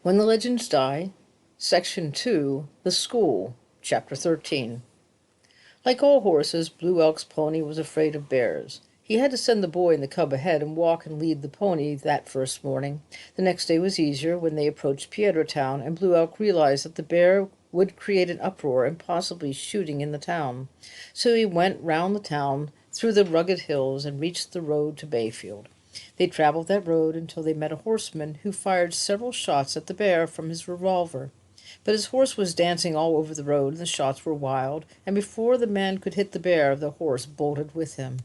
When the Legends Die, Section 2, The School, Chapter 13. Like all horses, Blue Elk's pony was afraid of bears. He had to send the boy and the cub ahead and walk and lead the pony that first morning. The next day was easier when they approached Town, and Blue Elk realized that the bear would create an uproar and possibly shooting in the town. So he went round the town, through the rugged hills, and reached the road to Bayfield. They traveled that road until they met a horseman who fired several shots at the bear from his revolver. But his horse was dancing all over the road, and the shots were wild, and before the man could hit the bear, the horse bolted with him.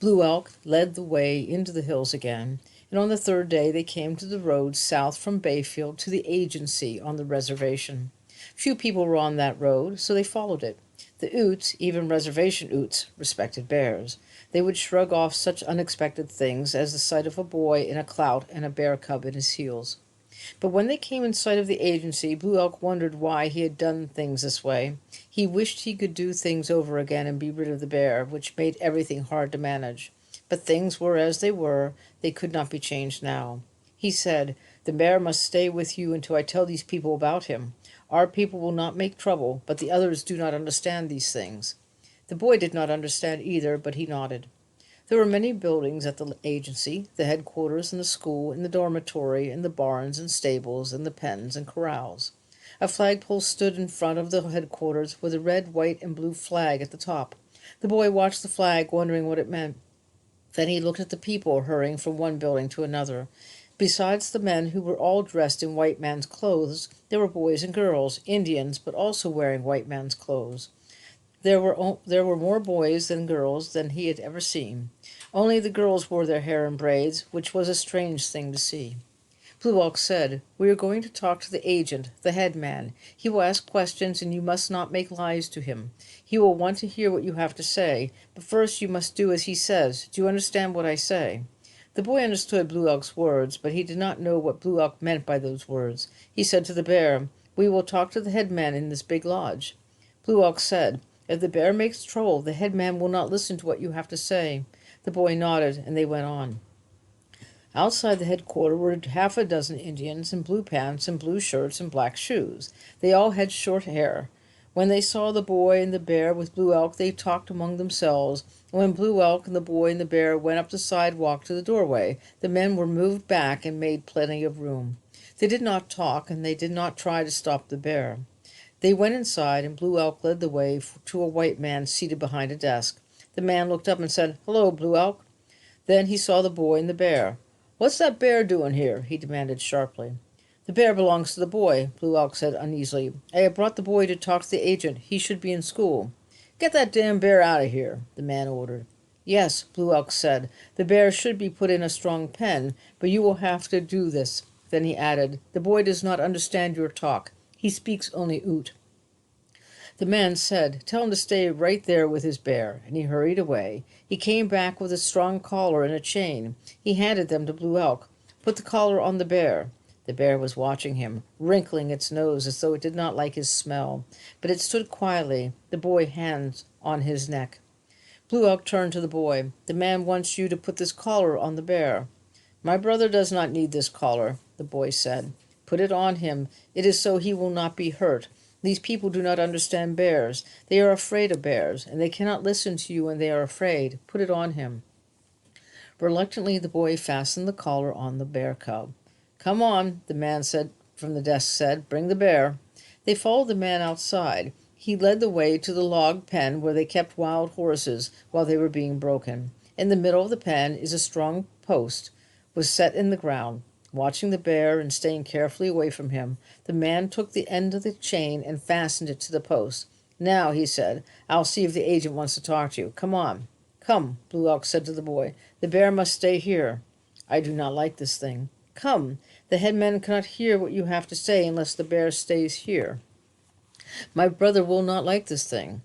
Blue Elk led the way into the hills again, and on the third day they came to the road south from Bayfield to the agency on the reservation. Few people were on that road, so they followed it. The Utes, even reservation Utes, respected bears. They would shrug off such unexpected things as the sight of a boy in a clout and a bear cub at his heels. But when they came in sight of the agency, Blue Elk wondered why he had done things this way. He wished he could do things over again and be rid of the bear, which made everything hard to manage. But things were as they were. They could not be changed now. He said, "The bear must stay with you until I tell these people about him. Our people will not make trouble, but the others do not understand these things." The boy did not understand either, but he nodded. There were many buildings at the agency, the headquarters and the school and the dormitory and the barns and stables and the pens and corrals. A flagpole stood in front of the headquarters with a red, white, and blue flag at the top. The boy watched the flag, wondering what it meant. Then he looked at the people hurrying from one building to another. Besides the men who were all dressed in white man's clothes, there were boys and girls, Indians, but also wearing white man's clothes. There were more boys than girls than he had ever seen. Only the girls wore their hair in braids, which was a strange thing to see. Blue Elk said, "We are going to talk to the agent, the head man. He will ask questions, and you must not make lies to him. He will want to hear what you have to say, but first you must do as he says. Do you understand what I say?" The boy understood Blue Elk's words, but he did not know what Blue Elk meant by those words. He said to the bear, "We will talk to the head man in this big lodge." Blue Elk said, "If the bear makes trouble, the head man will not listen to what you have to say." The boy nodded, and they went on. Outside the headquarters were half a dozen Indians in blue pants and blue shirts and black shoes. They all had short hair. When they saw the boy and the bear with Blue Elk, they talked among themselves, and when Blue Elk and the boy and the bear went up the sidewalk to the doorway, the men were moved back and made plenty of room. They did not talk, and they did not try to stop the bear. They went inside, and Blue Elk led the way to a white man seated behind a desk. The man looked up and said, "Hello, Blue Elk." Then he saw the boy and the bear. "What's that bear doing here?" he demanded sharply. "The bear belongs to the boy," Blue Elk said uneasily. "I have brought the boy to talk to the agent. He should be in school." "Get that damn bear out of here," the man ordered. "Yes," Blue Elk said, "the bear should be put in a strong pen, but you will have to do this." Then he added, "The boy does not understand your talk. He speaks only Ute." The man said, "Tell him to stay right there with his bear," and he hurried away. He came back with a strong collar and a chain. He handed them to Blue Elk. "Put the collar on the bear." The bear was watching him, wrinkling its nose as though it did not like his smell, but it stood quietly, the boy hands on his neck. Blue Elk turned to the boy. "The man wants you to put this collar on the bear." "My brother does not need this collar," the boy said. "Put it on him. It is so he will not be hurt. These people do not understand bears. They are afraid of bears, and they cannot listen to you when they are afraid. Put it on him." Reluctantly, the boy fastened the collar on the bear cub. "Come on," the man said from the desk said. "Bring the bear." They followed the man outside. He led the way to the log pen where they kept wild horses while they were being broken. In the middle of the pen is a strong post, was set in the ground. Watching the bear and staying carefully away from him, the man took the end of the chain and fastened it to the post. "Now," he said, "I'll see if the agent wants to talk to you. Come on." "Come," Blue Elk said to the boy. "The bear must stay here." "I do not like this thing." "Come. The headman cannot hear what you have to say unless the bear stays here." "My brother will not like this thing."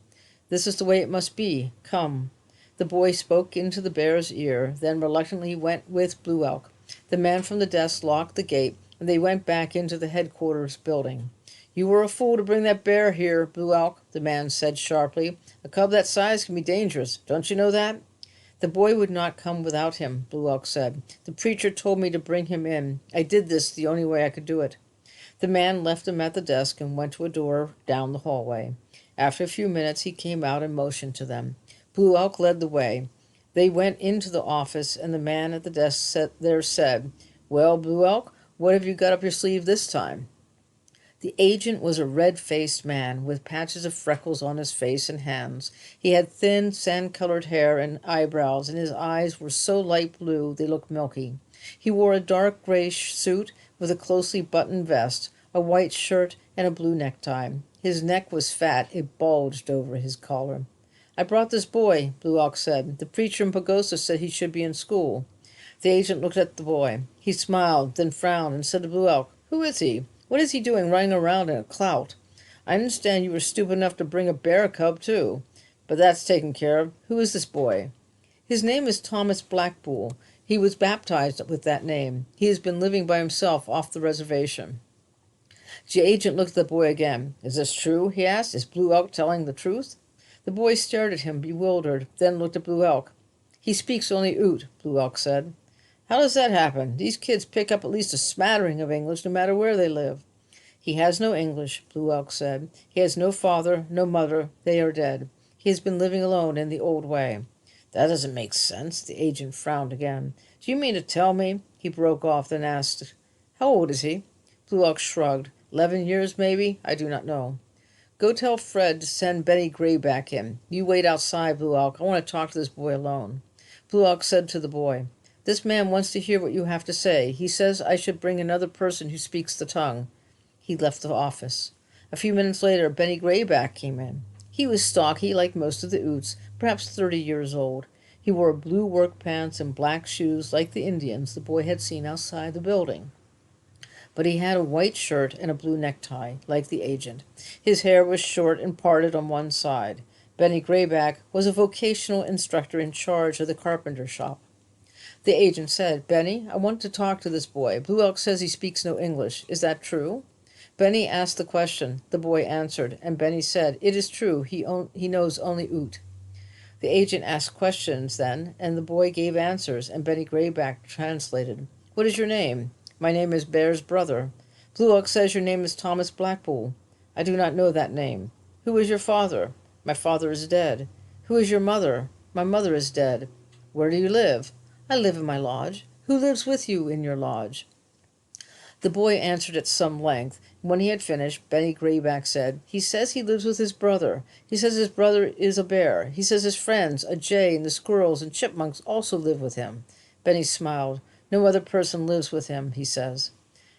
"This is the way it must be. Come." The boy spoke into the bear's ear, then reluctantly went with Blue Elk. The man from the desk locked the gate, and they went back into the headquarters building. "You were a fool to bring that bear here, Blue Elk," the man said sharply. "A cub that size can be dangerous. Don't you know that?" The boy would not come without him, Blue Elk said. The preacher told me to bring him in. I did this the only way I could do it. The man left him at the desk and went to a door down the hallway. After a few minutes, he came out and motioned to them. Blue Elk led the way. They went into the office, and the man at the desk said, "Well, Blue Elk, what have you got up your sleeve this time?" The agent was a red-faced man with patches of freckles on his face and hands. He had thin, sand-colored hair and eyebrows, and his eyes were so light blue they looked milky. He wore a dark gray suit with a closely buttoned vest, a white shirt, and a blue necktie. His neck was fat. It bulged over his collar. "I brought this boy," Blue Elk said. "The preacher in Pagosa said he should be in school." The agent looked at the boy. He smiled, then frowned, and said to Blue Elk, "Who is he? What is he doing running around in a clout? I understand you were stupid enough to bring a bear cub, too. But that's taken care of. Who is this boy?" "His name is Thomas Blackpool. He was baptized with that name. He has been living by himself off the reservation." The agent looked at the boy again. "Is this true?" he asked. "Is Blue Elk telling the truth?" The boy stared at him, bewildered, then looked at Blue Elk. "He speaks only Ute," Blue Elk said. "How does that happen? These kids pick up at least a smattering of English no matter where they live." "He has no English," Blue Elk said. "He has no father, no mother. They are dead. He has been living alone in the old way." "That doesn't make sense." The agent frowned again. "Do you mean to tell me—" He broke off, then asked, "How old is he?" Blue Elk shrugged. 11 years, maybe? I do not know. "Go tell Fred to send Benny Gray back in. You wait outside, Blue Elk. I want to talk to this boy alone." Blue Elk said to the boy, "This man wants to hear what you have to say. He says I should bring another person who speaks the tongue." He left the office. A few minutes later, Benny Grayback came in. He was stocky, like most of the Utes, perhaps 30 years old. He wore blue work pants and black shoes, like the Indians the boy had seen outside the building. But he had a white shirt and a blue necktie, like the agent. His hair was short and parted on one side. Benny Grayback was a vocational instructor in charge of the carpenter shop. The agent said, "Benny, I want to talk to this boy. Blue Elk says he speaks no English. Is that true?" Benny asked the question. The boy answered, and Benny said, "It is true. He knows only Ute." The agent asked questions then, and the boy gave answers, and Benny Grayback translated. "What is your name?" "My name is Bear's brother." "Blue Elk says your name is Thomas Blackpool." "I do not know that name." "Who is your father?" "My father is dead." "Who is your mother?" "My mother is dead." "Where do you live?" "I live in my lodge." "Who lives with you in your lodge?" The boy answered at some length. When he had finished, Benny Grayback said, "He says he lives with his brother. He says his brother is a bear. He says his friends, a jay and the squirrels and chipmunks, also live with him." Benny smiled. "No other person lives with him, he says."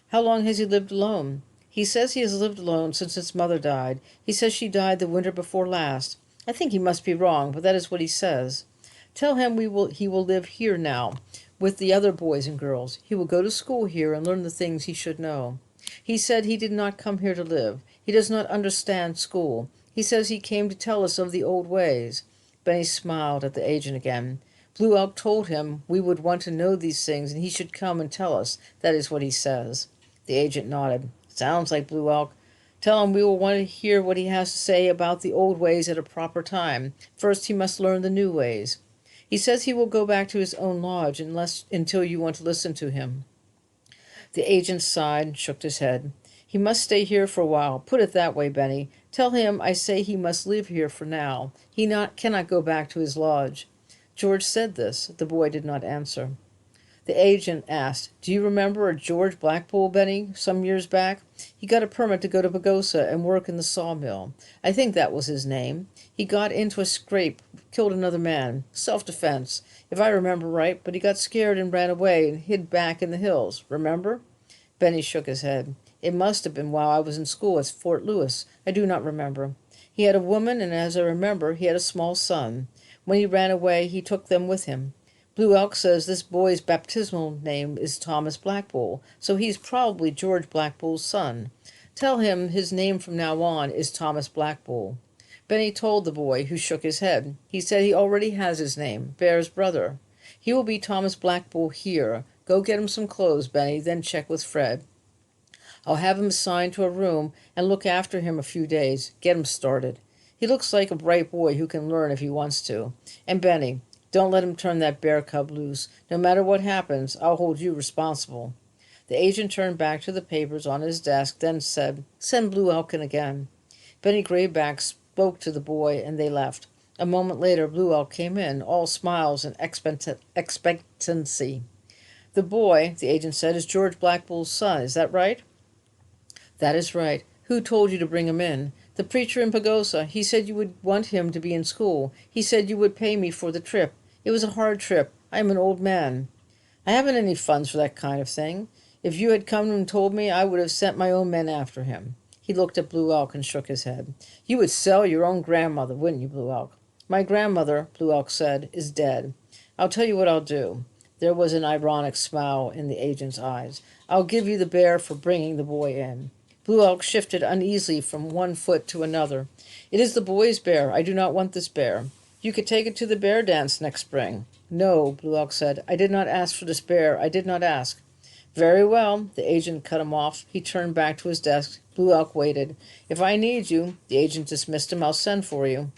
"How long has he lived alone?" "He says he has lived alone since his mother died. He says she died the winter before last. I think he must be wrong, but that is what he says. Tell him he will live here now, with the other boys and girls. He will go to school here and learn the things he should know. He said he did not come here to live. He does not understand school. He says he came to tell us of the old ways." Benny smiled at the agent again. "Blue Elk told him we would want to know these things, and he should come and tell us. That is what he says." The agent nodded. "Sounds like Blue Elk. Tell him we will want to hear what he has to say about the old ways at a proper time. First, he must learn the new ways. He says he will go back to his own lodge until you want to listen to him." The agent sighed and shook his head. "He must stay here for a while. Put it that way, Benny. Tell him I say he must live here for now. Cannot go back to his lodge." George said this. The boy did not answer. The agent asked, "Do you remember a George Blackpool, Benny, some years back? He got a permit to go to Pagosa and work in the sawmill. I think that was his name. He got into a scrape, killed another man. Self-defense, if I remember right, but he got scared and ran away and hid back in the hills. Remember?" Benny shook his head. "It must have been while I was in school at Fort Lewis. I do not remember. He had a woman, and as I remember, he had a small son. When he ran away, he took them with him. Blue Elk says this boy's baptismal name is Thomas Blackpool, so he's probably George Blackpool's son. Tell him his name from now on is Thomas Blackpool." Benny told the boy, who shook his head. He said he already has his name, Bear's brother. "He will be Thomas Blackpool here. Go get him some clothes, Benny, then check with Fred. I'll have him assigned to a room and look after him a few days. Get him started. He looks like a bright boy who can learn if he wants to. And Benny, Don't let him turn that bear cub loose. No matter what happens, I'll hold you responsible. The agent turned back to the papers on his desk, then said, "Send Blue Elk in again." Benny Grayback spoke to the boy, and they left. A moment later, Blue Elk came in, all smiles and expectancy. "The boy," the agent said, "is George Blackbull's son. Is that right?" "That is right. Who told you to bring him in?" "The preacher in Pagosa. He said you would want him to be in school. He said you would pay me for the trip. It was a hard trip. I am an old man. I haven't any funds for that kind of thing. If you had come and told me, I would have sent my own men after him." He looked at Blue Elk and shook his head. "You would sell your own grandmother, wouldn't you, Blue Elk?" "My grandmother," Blue Elk said, "is dead. I'll tell you what I'll do." There was an ironic smile in the agent's eyes. "I'll give you the bear for bringing the boy in." Blue Elk shifted uneasily from one foot to another. "It is the boy's bear. I do not want this bear." "You could take it to the bear dance next spring." "No," Blue Elk said. "I did not ask for this bear. I did not ask." "Very well." The agent cut him off. He turned back to his desk. Blue Elk waited. "If I need you," the agent dismissed him, "I'll send for you."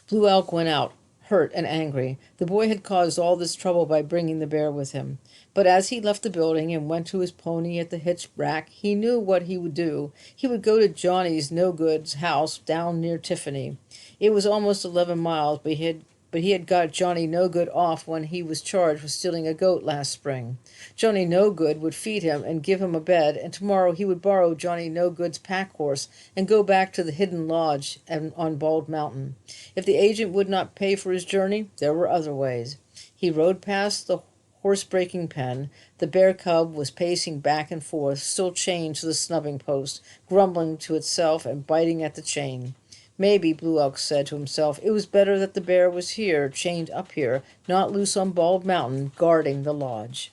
Blue Elk went out, hurt and angry. The boy had caused all this trouble by bringing the bear with him. But as he left the building and went to his pony at the hitch rack, he knew what he would do. He would go to Johnny's no-good's house down near Tiffany. It was almost 11 miles, but he had got Johnny No Good off when he was charged with stealing a goat last spring. Johnny No Good would feed him and give him a bed, and tomorrow he would borrow Johnny No Good's pack horse and go back to the hidden lodge on Bald Mountain. If the agent would not pay for his journey, there were other ways. He rode past the horse-breaking pen. The bear cub was pacing back and forth, still chained to the snubbing post, grumbling to itself and biting at the chain. Maybe, Blue Elk said to himself, it was better that the bear was here, chained up here, not loose on Bald Mountain, guarding the lodge.